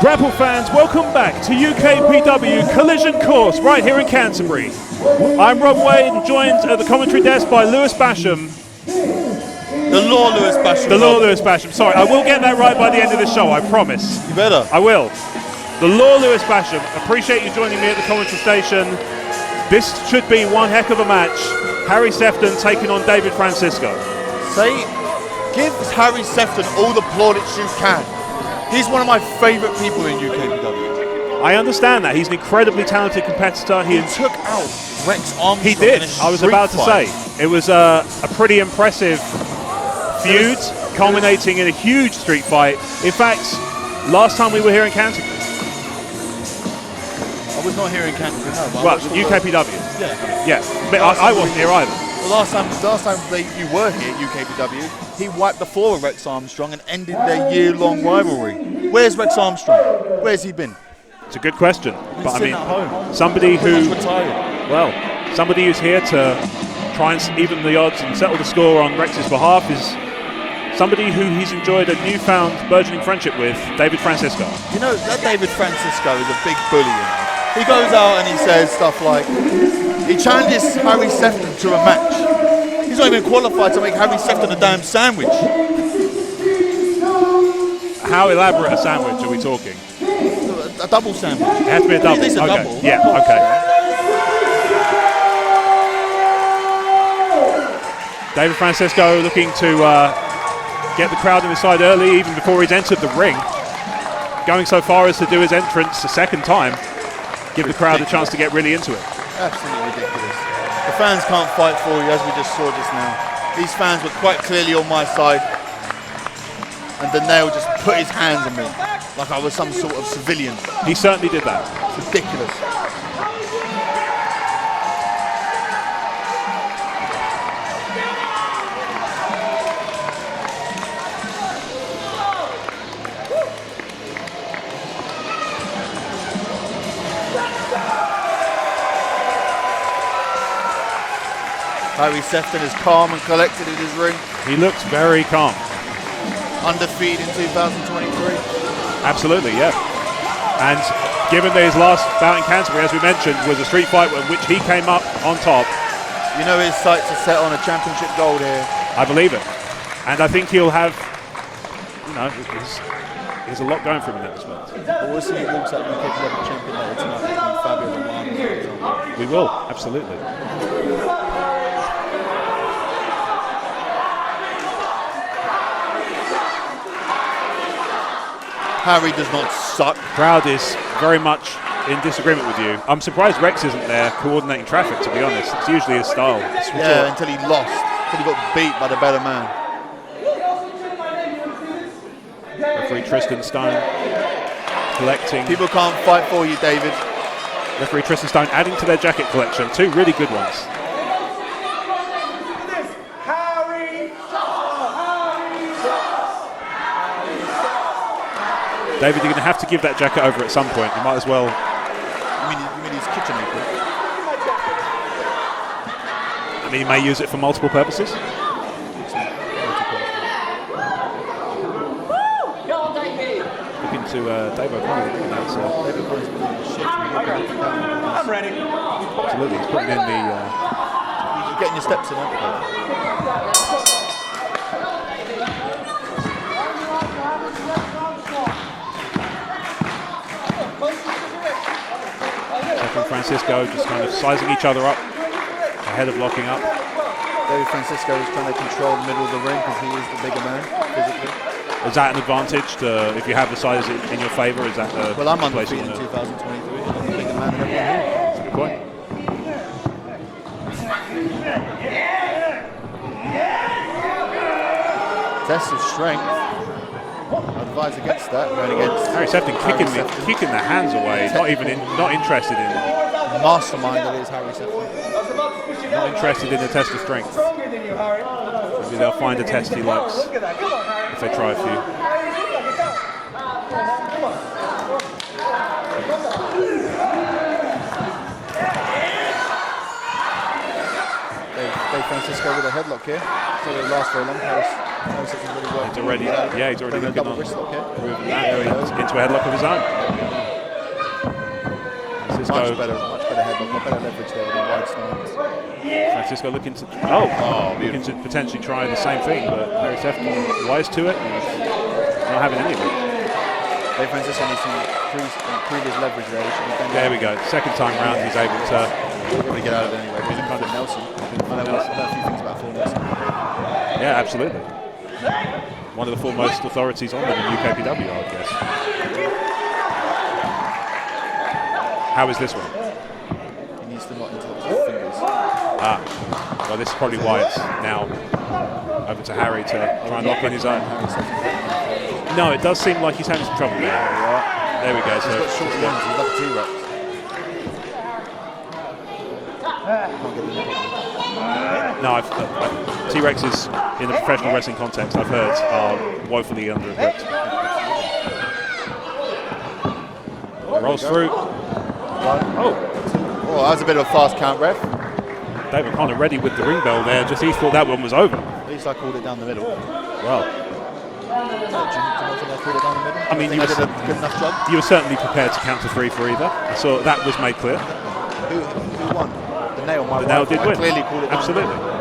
Grapple fans, welcome back to UKPW Collision Course right here in Canterbury. I'm Rob Wade and joined at the commentary desk by Lewis Basham. The Law Lewis Basham. The Law Lewis Basham. Sorry, I will get that right by the end of the show, I promise. You better. I will. The Law Lewis Basham. Appreciate you joining me at the commentary station. This should be one heck of a match. Harry Sefton taking on David Francisco. Give Harry Sefton all the plaudits you can. He's one of my favourite people in UKPW. I understand that. He's an incredibly talented competitor. He took out Rex Armstrong. He did. I was about to say. It was a pretty impressive feud, culminating in a huge street fight. In fact, last time we were here in Canterbury. I was not here in Canterbury, no. But well, UKPW. Yeah. But I wasn't here either. The last time you were here at UKPW, he wiped the floor with Rex Armstrong and ended their year-long rivalry. Where's Rex Armstrong? Where's he been? It's a good question. But I mean, somebody who's retired. Somebody who's here to try and even the odds and settle the score on Rex's behalf is somebody who he's enjoyed a newfound burgeoning friendship with, David Francisco. You know, that David Francisco is a big bully, you know. He goes out and he says stuff like, he challenges Harry Sefton to a match. He's not even qualified to make Harry Sefton a damn sandwich. How elaborate a sandwich are we talking? A double sandwich. It has to be a double. At least a double. Yeah, okay. David Francisco looking to get the crowd on his side early, even before he's entered the ring. Going so far as to do his entrance a second time. Give the crowd a chance to get really into it. Absolutely ridiculous. The fans can't fight for you, as we just saw just now. These fans were quite clearly on my side, and Daniel just put his hands on me like I was some sort of civilian. He certainly did that. It's ridiculous. Harry Sefton is calm and collected in his ring. He looks very calm. Undefeated in 2023. Absolutely, yeah. And given that his last bout in Canterbury, as we mentioned, was a street fight in which he came up on top. You know his sights are set on a championship gold here. I believe it. And I think he'll have, there's a lot going for him in that respect. But we'll see he walks out UKPW champion later tonight with Fabio Romano. We will, absolutely. Harry does not suck. Crowd is very much in disagreement with you. I'm surprised Rex isn't there coordinating traffic, to be honest. It's usually his style. Yeah, until he lost. Until he got beat by the better man. Referee Tristan Stone collecting. People can't fight for you, David. Referee Tristan Stone adding to their jacket collection. Two really good ones. David, you're going to have to give that jacket over at some point. You might as well. You mean his kitchen apron? I mean, you may use it for multiple purposes. Looking to Dave O'Connor. David O'Connor's putting in the shift. I'm ready. Absolutely, he's putting in the. You're getting your steps in, aren't you? Francisco just kind of sizing each other up ahead of locking up. David Francisco is trying to control the middle of the ring because he is the bigger man physically. Is that an advantage if you have the size in your favour? Is that well, I'm undefeated in 2023. I'm the bigger man than everyone here. That's a good point. Test of strength. I advise against that. Going against Harry Sefton kicking the hands away. Not interested in. Mastermind that is Harry Sefton. Not interested in the test of strength. Maybe they'll find a test he likes if they try a few. Dave Francisco with a headlock here. thought it would last very long. Harry Sefton's really worked. He's already looking double on. wrist lock, yeah. Moving that into a headlock of his own. Much better headlock, better leverage there with a wide stance. Francisco looking to looking to potentially try the same thing, but Harry Sefton wise to it and not having any of it. Dave Francisco needs to previous leverage there. There we go. Second time round, he's able to probably get out of it anyway. He's kind of Nelson. I know a few things about Phil Nelson. Yeah, absolutely. One of the foremost authorities on them in UKPW, I would guess. How is this one? He needs to not interlock his fingers. Well, this is probably why it's now over to Harry to try and lock in his own. No, it does seem like he's having some trouble there. There we go. He's got short limbs, he's like a T-Rex. No, T-Rexes in the professional wrestling context, I've heard, are woefully under-equipped. Rolls through. Oh, that was a bit of a fast count, ref. David Connor ready with the ring bell there, just he thought that one was over. At least I called it down the middle. Well, Do you think I called it down the middle? I mean, I did a good enough job. You were certainly prepared to count to 3 for either. I saw that was made clear. Who won? The nail. The nail did win. I clearly called it down Absolutely. the middle. I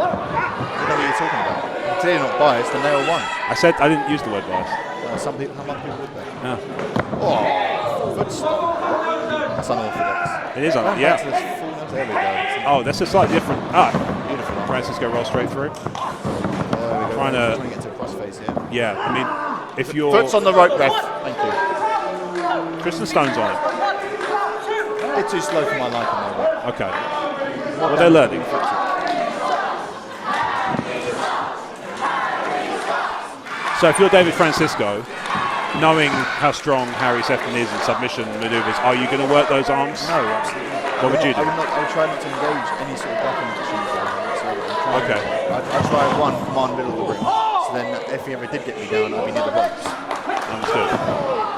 don't know what you're talking about. I'm clearly not biased. The nail won. I said I didn't use the word bias. Some other people would they? No. Oh, foot stomp. That's unorthodox. It is on. There Yeah. we go. Oh, that's a slightly different. Beautiful. Francisco roll straight through. There we go. Trying to get to a crossface here. Yeah, I mean, if you're Foot's on the rope, ref. Thank you. Kristen Stone's on it. A bit too slow for my liking, though. Ref. Okay. Well, they're learning. So if you're David Francisco, knowing how strong Harry Sefton is in submission maneuvers, are you going to work those arms? No, absolutely not. What would you do? I would try not to engage any sort of blocking action whatsoever. Okay. I'd try one command middle of the ring. So then if he ever did get me down, I'd be near the ropes. Understood.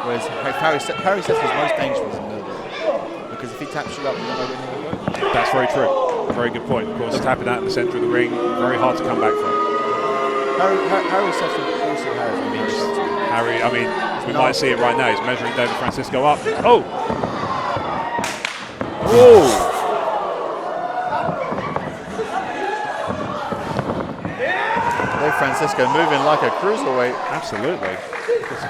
Whereas Harry Sefton's most dangerous in the middle of the ring. Because if he taps you up, you're not going to the rope. That's very true. Very good point. Of course, tapping out in the centre of the ring, very hard to come back from. Harry Sefton also has Harry, I mean, we might see it right now. He's measuring David Francisco up. Oh! Oh! Dave Francisco moving like a cruiserweight. Absolutely. Just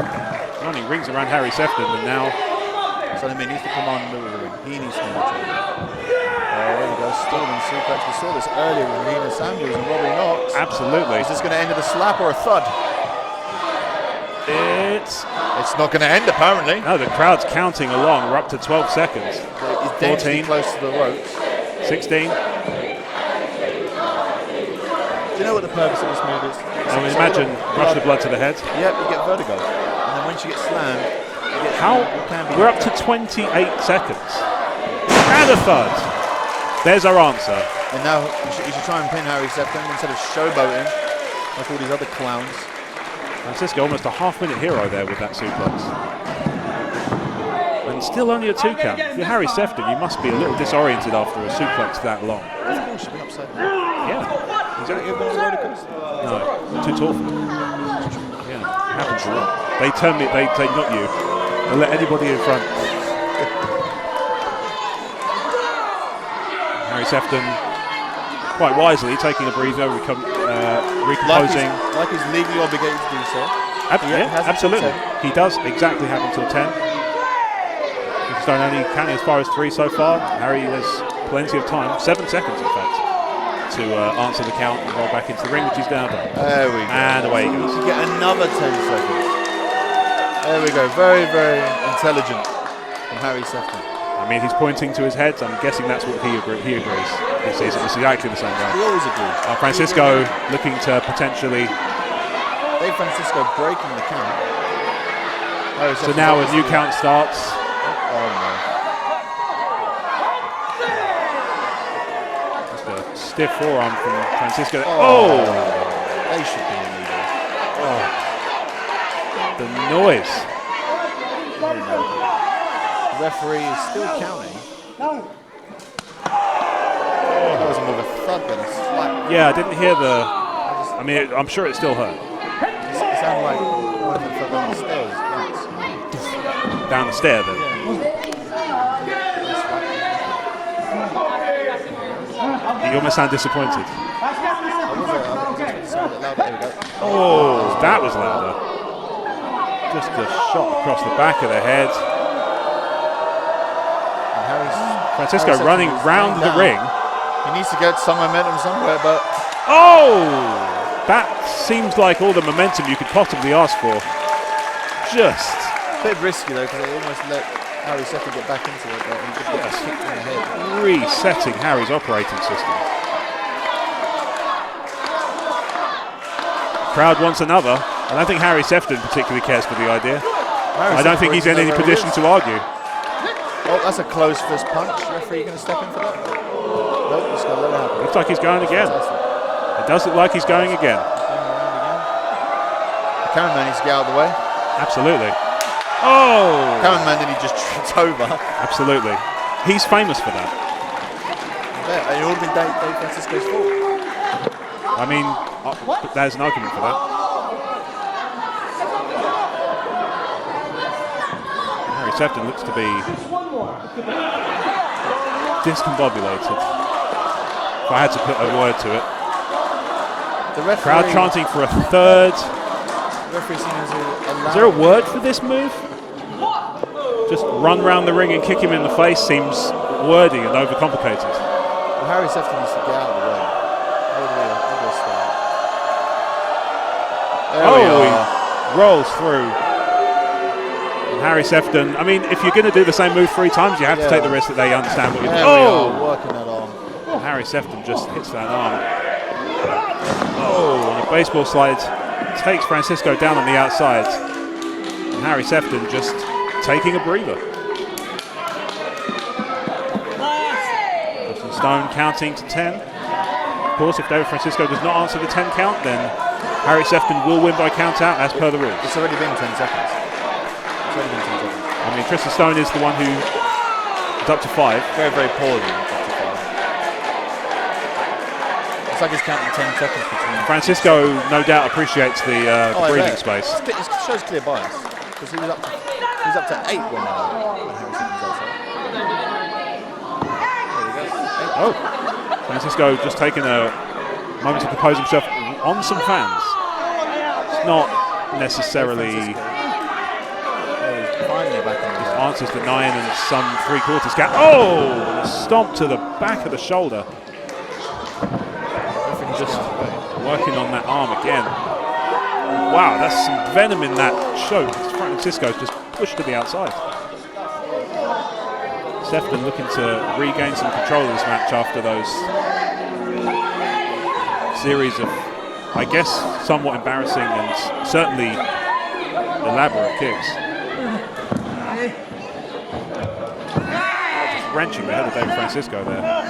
running rings around Harry Sefton, and now. So he needs to command the middle of the ring. He needs to control it. There we go, Stillman suplex. We saw this earlier with Nina Sanders and Robbie Knox. Absolutely. Is this going to end with a slap or a thud? It's not going to end, apparently. No, the crowd's counting along. We're up to 12 seconds. He's dangerously close to the ropes. 16. Do you know what the purpose of this move is? I mean, imagine rush the blood to the head. Yep, you get vertigo. And then once you get slammed, We're up to 28 seconds. And a thud. There's our answer. And now you should try and pin Harry Sefton instead of showboating like all these other clowns. Francisco almost a half-minute hero there with that suplex. And still only a 2 count. If you're Harry Sefton, you must be a little disoriented after a suplex that long. Of course, you've been upside down. Yeah. Has you ever been on a roller coaster? No, too tall for them. Yeah, it happens a lot. They turn me, they not you. They let anybody in front. Harry Sefton, quite wisely, taking a breather, recomposing. Like he's legally obligated to do so. Absolutely. He does exactly have until 10. He's done only counting as far as 3 so far. Harry has plenty of time, 7 seconds in fact, to answer the count and roll back into the ring, which he's now done. There we go. And away he goes. You get another 10 seconds. There we go. Very, very intelligent from Harry Sefton. I mean, he's pointing to his head, so I'm guessing that's what he agrees. He sees it. It's exactly the same way. We always agree. Francisco looking to potentially. Dave Francisco breaking the count. So now a new count starts. Oh no. Just a stiff forearm from Francisco. Oh! They should be illegal. Oh. The noise. The referee is still counting. No. That was more of a thud than a slap. Yeah, I didn't hear the. I I mean, I'm sure it still hurt. It sounded like one of them fell down the stairs. Once. Down the stair, then. You almost sound disappointed. Oh, that was louder. Just a shot across the back of the head. Francisco running round the ring. He needs to get some momentum somewhere, but... Oh! That seems like all the momentum you could possibly ask for. Just... A bit risky, though, because they almost let Harry Sefton get back into it, but he just got kicked in the head. Resetting Harry's operating system. Crowd wants another. I don't think Harry Sefton particularly cares for the idea. I don't think he's in any position to argue. Oh, that's a close fist punch. Referee going to step in for that? Nope, just going to let it happen. Looks like he's going again. Fantastic. It does look like he's going again. The cameraman needs to get out of the way. Absolutely. Oh! Cameraman that he just tripped over. Absolutely. He's famous for that. Yeah, it would have been Dave Francisco's fault. I mean, there's an argument for that. Harry Sefton looks to be discombobulated, if I had to put a word to it. The referee, crowd chanting for a third. The referee seems Is there a word for this move? Just run round the ring and kick him in the face seems wordy and overcomplicated. Well, Harry Sefton needs to get out of the way. He rolls through. And Harry Sefton, I mean, if you're going to do the same move 3 times, you have to take the risk that they understand what you're doing. Oh! Working that arm. And Harry Sefton just hits that arm. Oh, and a baseball slide takes Francisco down on the outside. And Harry Sefton just taking a breather. Justin Stone counting to 10. Of course, if David Francisco does not answer the 10 count, then Harry Sefton will win by count out as per the rules. It's already been 10 seconds. It's already been 10 seconds. I mean, Tristan Stone is the one who is up to 5. Very, very poorly. It's like he's counting 10 seconds between. Francisco, no doubt, appreciates the breathing space. It shows clear bias because he was up to 8 when Harry Sefton was outside. There we go. 8. Oh, Francisco just taking a moment to compose himself on some fans. It's not necessarily answers the 9 and some 3/4 gap. Oh, stomp to the back of the shoulder. Just working on that arm again. Wow, that's some venom in that choke. Francisco's just pushed to the outside. Sefton looking to regain some control of this match after those series of, I guess, somewhat embarrassing and certainly elaborate kicks. Just wrenching the head of David Francisco there.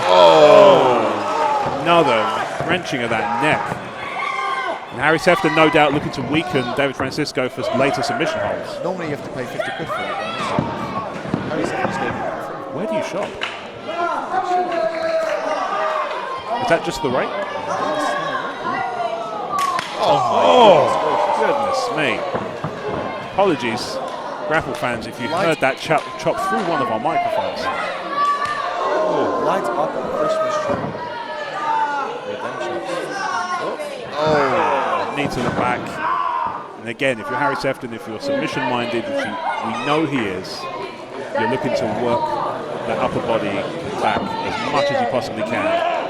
Oh, another wrenching of that neck. And Harry Sefton, no doubt, looking to weaken David Francisco for later submission holds. Normally you have to pay 50 quid for that. Harry Sefton's going. Where do you shop? Is that just the rate? Oh, goodness me. Apologies, grapple fans, if you heard that chop through one of our microphones. Light up a Christmas tree. Knee to the back. And again, if you're Harry Sefton, if you're submission-minded, which we know he is, you're looking to work the upper body back as much as you possibly can.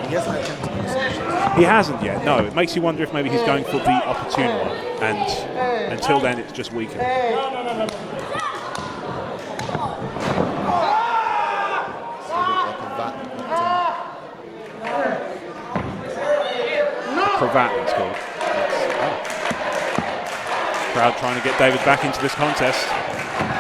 He hasn't attempted any submissions. He hasn't yet, no. It makes you wonder if maybe he's going for the opportune one. And until then, it's just weakening. Cravat, it's called. Crowd trying to get David back into this contest.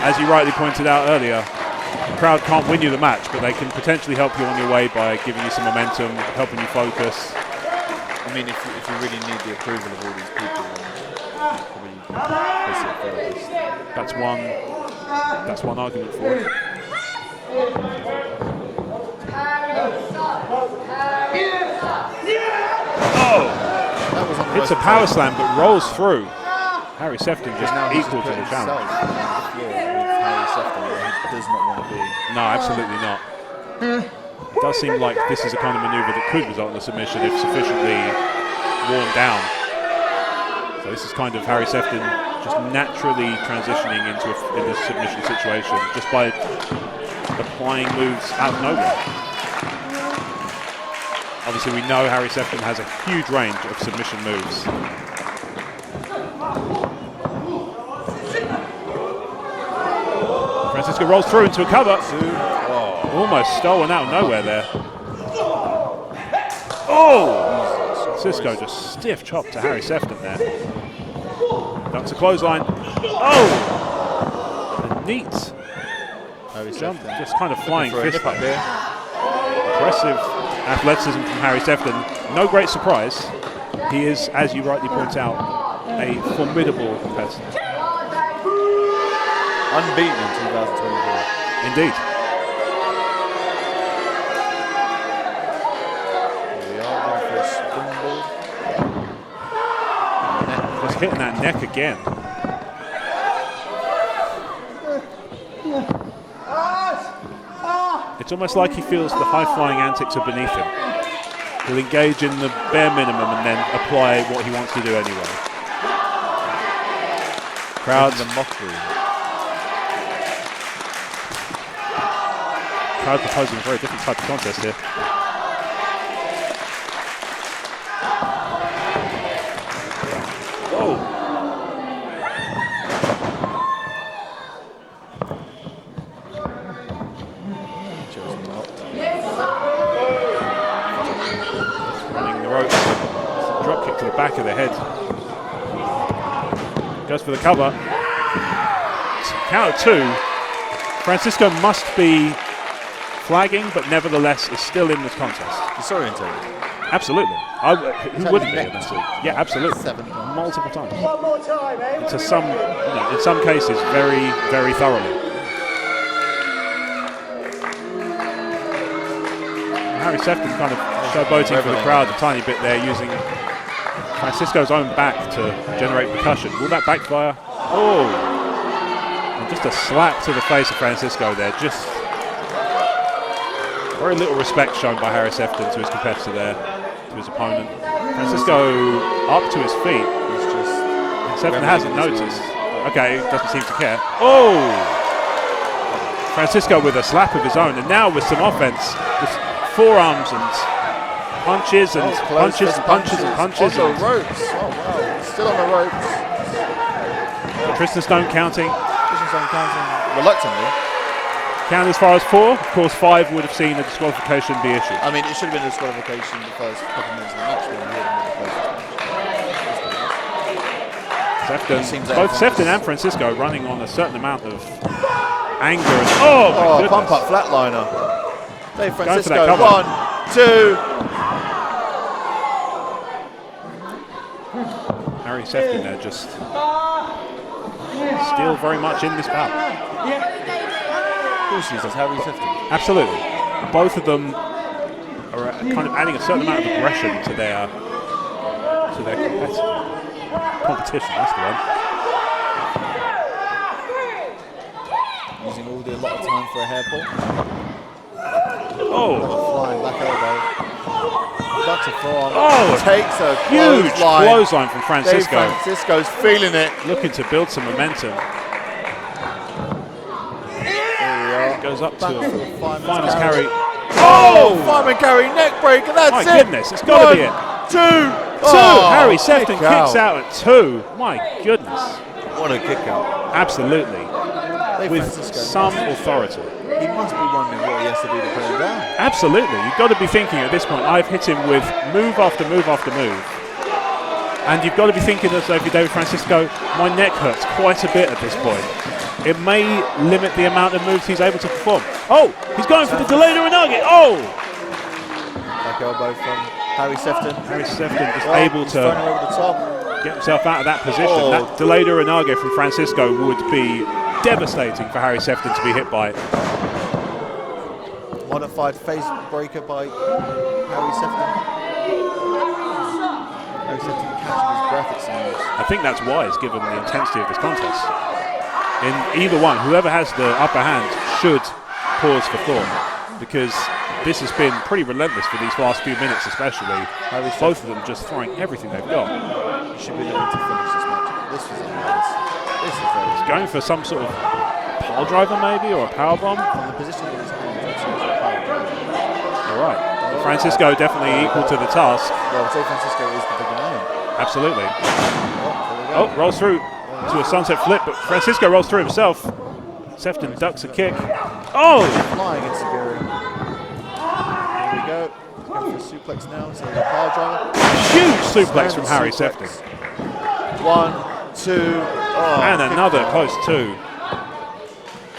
As you rightly pointed out earlier, the crowd can't win you the match, but they can potentially help you on your way by giving you some momentum, helping you focus. I mean, if you really need the approval of all these people, then probably visit a therapist. That's one argument for it. That was on the Hits a power slam but rolls through. Harry Sefton just now he's equal to put the himself challenge. on the floor with Harry Sefton, where he does not want to be. No, absolutely not. It does seem like this is a kind of manoeuvre that could result in a submission if sufficiently worn down. So this is kind of Harry Sefton just naturally transitioning into a submission situation just by applying moves out of nowhere. Obviously, we know Harry Sefton has a huge range of submission moves. Francisco rolls through into a cover. Almost stolen out of nowhere there. Oh! Francisco just stiff chop to Harry Sefton there. Ducks a clothesline. Oh! A neat jump, just kind of flying fist up there. Impressive athleticism from Harry Sefton. No great surprise. He is, as you rightly point out, a formidable competitor. Unbeaten in 2024. Indeed. Here we are going for a springboard. Just hitting that neck again. It's almost like he feels the high-flying antics are beneath him. He'll engage in the bare minimum and then apply what he wants to do anyway. Crowds. The mockery. Crowd proposing a very different type of contest here. Oh! Running the ropes. Drop kick to the back of the head. Goes for the cover. Count of two. Francisco must be flagging, but nevertheless is still in this contest. Disorientated. Absolutely. Who wouldn't be in this league? Yeah, absolutely. 7 times. Multiple times. One more time, eh? And to some, in some cases, very, very thoroughly. Harry Sefton kind of showboating for the crowd a tiny bit there, using Francisco's own back to generate percussion. Will that backfire? Oh! And just a slap to the face of Francisco there. Just very little respect shown by Harry Sefton to his competitor there, to his opponent. Francisco up to his feet. He's just Sefton hasn't noticed. Okay, doesn't seem to care. Oh! Francisco with a slap of his own, and now with some offense. Just forearms and punches and punches and punches and punches. On the ropes. Oh wow! Still on the ropes. Tristan Stone counting. Tristan Stone counting reluctantly. Count as far as 4. Of course, 5 would have seen a disqualification be issued. I mean, it should have been a disqualification the first couple of minutes of the match when we hit him with the Sefton, both Sefton and Francisco running on a certain amount of anger. And, oh my goodness. Pump up flatliner. Dave Going for Francisco. that cover. 1, 2. Harry Sefton there just still very much in this bout. Of course he says Harry Sefton. Absolutely. Both of them are kind of adding a certain amount of aggression to their competition. That's the one. Using all the allotted time for a hair pull. Oh! Flying back elbow. That's a forearm. Oh! Takes a Huge clothesline from Francisco. Dave Francisco's feeling it. Looking to build some momentum. Goes up to a finals carry. Oh! Fireman carry, neck break, and that's My it. goodness, it's got to be it. 2. Harry Sefton kicks out at 2. My goodness. What a kick out. Absolutely. Dave With Francisco. some authority. He must be wondering what he has to do to put him down. Absolutely. You've got to be thinking at this point, I've hit him with move after move after move. And you've got to be thinking as though, if you're David Francisco, my neck hurts quite a bit at this point. It may limit the amount of moves he's able to perform. Oh, he's going for the delayed Uranage. Oh! Back elbow from Harry Sefton. Harry Sefton just able to over the top. get himself out of that position. Oh. That delayed Uranage from Francisco would be devastating for Harry Sefton to be hit by. Modified face breaker by Harry Sefton. Harry Sefton catching his breath, it seems. I think that's wise, given the intensity of this contest. In either one, whoever has the upper hand should pause for thought, because this has been pretty relentless for these last few minutes, especially. Both of them just throwing everything they've got. You should be looking to finish this match. This is nice. This is very He's going for some sort of pile driver, maybe, or a power bomb. From the position of his hand, that seems like a power driver. All right. Francisco definitely equal to the task. Well, Jay Francisco is the bigger man. Absolutely. Oh, rolls through to a sunset flip, but Francisco rolls through himself. Sefton ducks a kick. Oh! Flying into Gary. Here we go. Going for a suplex now. So the power driver. Huge suplex from Harry Sefton. 1, 2. Oh, and another close 2.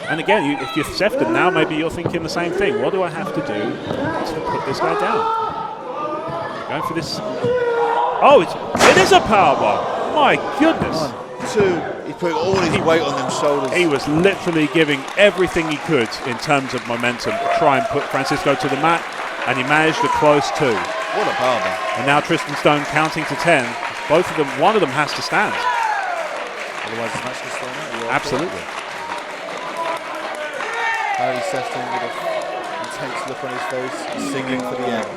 And again, if you're Sefton now, maybe you're thinking the same thing. What do I have to do to put this guy down? Going for this. Oh, it is a power bomb. My goodness. 1, 2. He's putting all his weight on them shoulders. He was literally giving everything he could in terms of momentum to try and put Francisco to the mat, and he managed a close 2. What a power bomb. And now Tristan Stone counting to 10. Both of them, one of them has to stand. Otherwise, this match gets thrown out. Absolutely. Harry Sefton with an intense look on his face, singing for the end.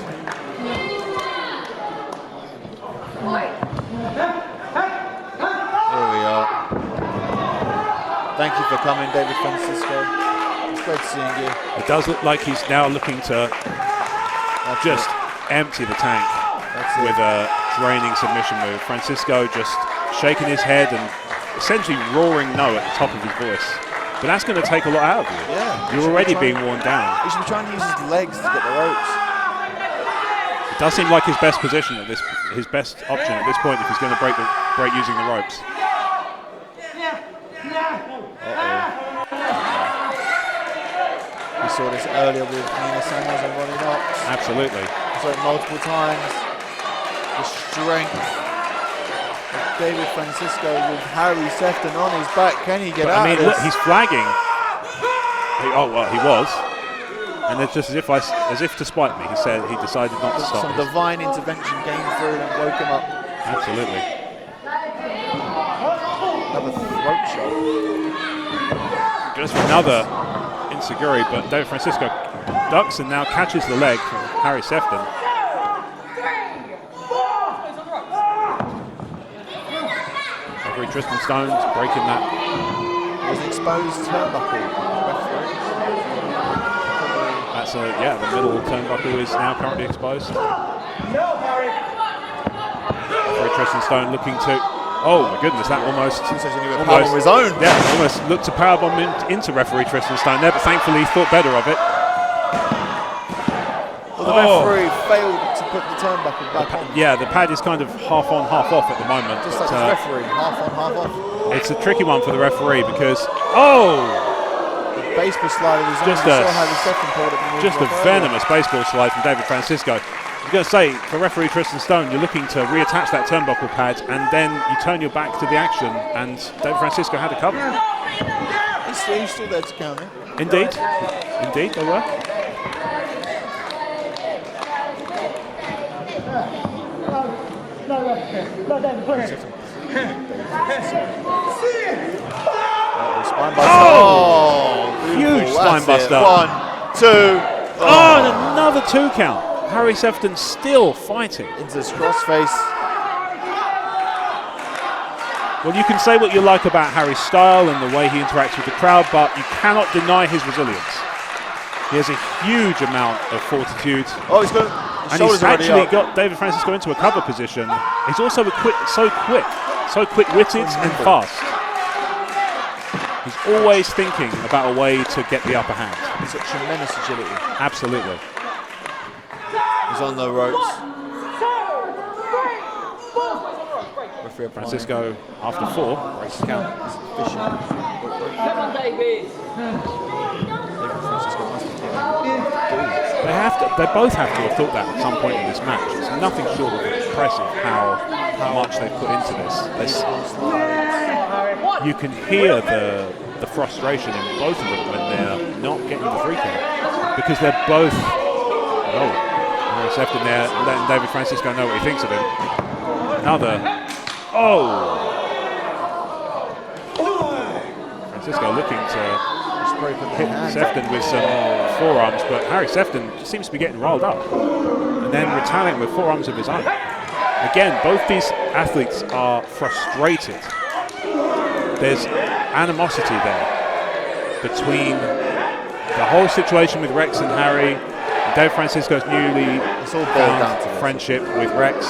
Here we are. Thank you for coming, David Francisco. It's great seeing you. It does look like he's now looking to just empty the tank with a draining submission move. Francisco just shaking his head and essentially roaring no at the top of his voice. But that's going to take a lot out of you. Yeah. You're already being worn down. He should be trying to use his legs to get the ropes. It does seem like his best position at this, his best option at this point if he's going to break using the ropes. We saw this earlier with Nina Samuels and Ronnie Knox. Absolutely. So multiple times. The strength of David Francisco with Harry Sefton on his back. Can he get out of this? Look, he's flagging. He was. And it's just as if to spite me, he said he decided not to stop. Some divine intervention came through and woke him up. Absolutely. Another throat shot. Goes for another Inseguri, but David Francisco ducks and now catches the leg from Harry Sefton. Referee Tristan Stone's breaking that. It was an exposed turnbuckle. That's the middle turnbuckle is now currently exposed. Referee Tristan Stone looking to. Oh my goodness, that almost his own. Yeah, almost looked to powerbomb into referee Tristan Stone there, but thankfully he thought better of it. Well, the referee failed to put the turnbuckle back on. Yeah, the pad is kind of half on, half off at the moment. Just like the referee, half on, half off. It's a tricky one for the referee because the baseball slide was just a venomous baseball slide from David Francisco. I was going to say, for referee Tristan Stone, you're looking to reattach that turnbuckle pad and then you turn your back to the action, and David Francisco had a cover. He's still there to count it. Indeed, they were. Huge spine buster. 1, 2. And another 2 count. Harry Sefton still fighting. Into his crossface. Well, you can say what you like about Harry's style and the way he interacts with the crowd, but you cannot deny his resilience. He has a huge amount of fortitude. He's got and he's actually got David Francisco into a cover position. He's also so quick-witted and fast. He's always thinking about a way to get the upper hand. He's got tremendous agility. Absolutely. He's on the ropes. Francisco, after 4, breaks the count. They both have to have thought that at some point in this match. It's nothing short of impressive how much they've put into this. You can hear the frustration in both of them when they're not getting the 3 count. because they're both. Sefton there, letting David Francisco know what he thinks of him. Another. Francisco looking to hit Sefton with some forearms, but Harry Sefton seems to be getting rolled up and then retaliating with forearms of his own. Again, both these athletes are frustrated. There's animosity there between the whole situation with Rex and Harry, and Dave Francisco's newly found friendship with Rex.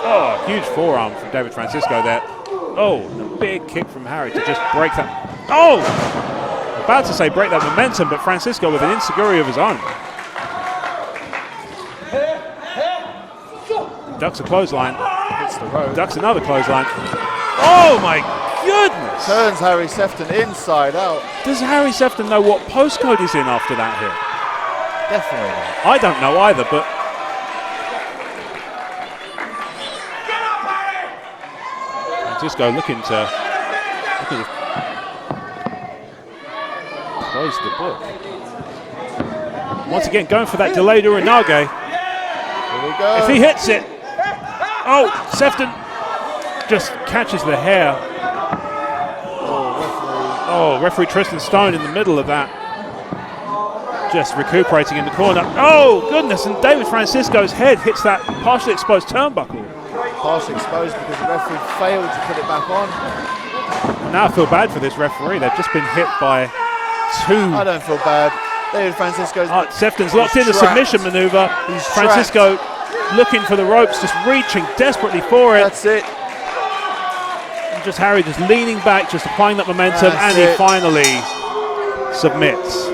Oh, huge forearm from David Francisco there. Oh, a big kick from Harry to just break that. Oh! About to say break that momentum, but Francisco with an enziguri of his own. Ducks a clothesline. Hits the rope. Ducks another clothesline. Oh my goodness! Turns Harry Sefton inside out. Does Harry Sefton know what postcode he's in after that hit? Definitely not. I don't know either, but Francisco looking to close the book. Once again, going for that delayed uranage. Here we go. If he hits it, oh, Sefton just catches the hair. Oh, referee Tristan Stone in the middle of that. Just recuperating in the corner. Oh, goodness, and David Francisco's head hits that partially exposed turnbuckle. Partially exposed because the referee failed to put it back on. Now I feel bad for this referee. They've just been hit by two. I don't feel bad. David Francisco's. Sefton's locked in the submission maneuver. Francisco looking for the ropes, just reaching desperately for it. That's it. And just Harry just leaning back, just applying that momentum, and he finally submits.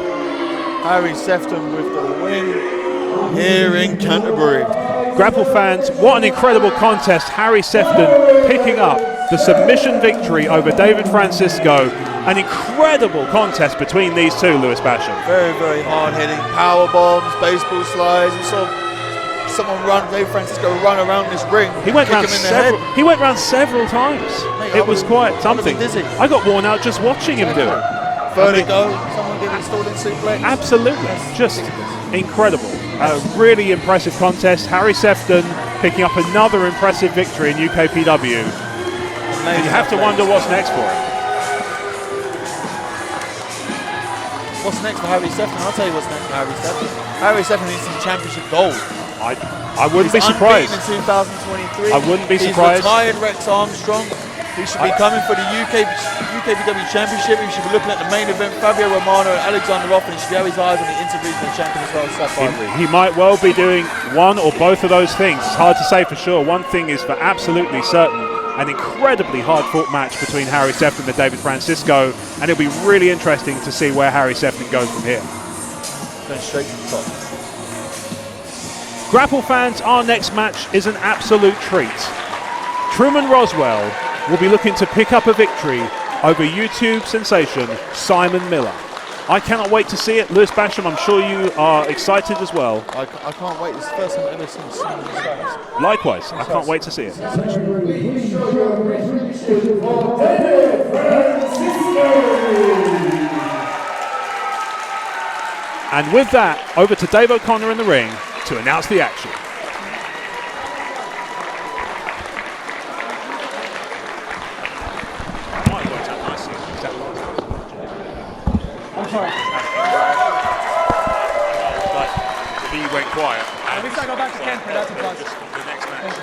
Harry Sefton with the win here in Canterbury. Grapple fans, what an incredible contest. Harry Sefton picking up the submission victory over David Francisco. An incredible contest between these two, Lewis Basham. Very, very hard-hitting power bombs, baseball slides. We saw someone David Francisco run around this ring. He went round several times. Mate, it was quite something. Dizzy. I got worn out just watching him do it. Vertigo, someone did installed in suplex. Absolutely, just incredible. A really impressive contest. Harry Sefton picking up another impressive victory in UKPW. And you have to wonder what's next for him. What's next for Harry Sefton? I'll tell you what's next for Harry Sefton. Harry Sefton needs some championship gold. I wouldn't be surprised. In 2023. I wouldn't be surprised. He's retired Rex Armstrong. He should be coming for the UKPW Championship. He should be looking at the main event, Fabio Romano and Alexander Ruffin. He should have his eyes on the Interregional Champion as well, Seth Ivory. He might well be doing one or both of those things. It's hard to say for sure. One thing is for absolutely certain, an incredibly hard-fought match between Harry Sefton and David Francisco, and it'll be really interesting to see where Harry Sefton goes from here. Going straight to the top. Grapple fans, our next match is an absolute treat. Truman Roswell will be looking to pick up a victory over YouTube sensation Simon Miller. I cannot wait to see it. Lewis Basham, I'm sure you are excited as well. I can't wait. This is the first time I've ever seen Simon Miller. Likewise, I can't wait to see it. And with that, over to Dave O'Connor in the ring to announce the action. He went quiet. At least I go back to Canterbury, that's a plus. The next match,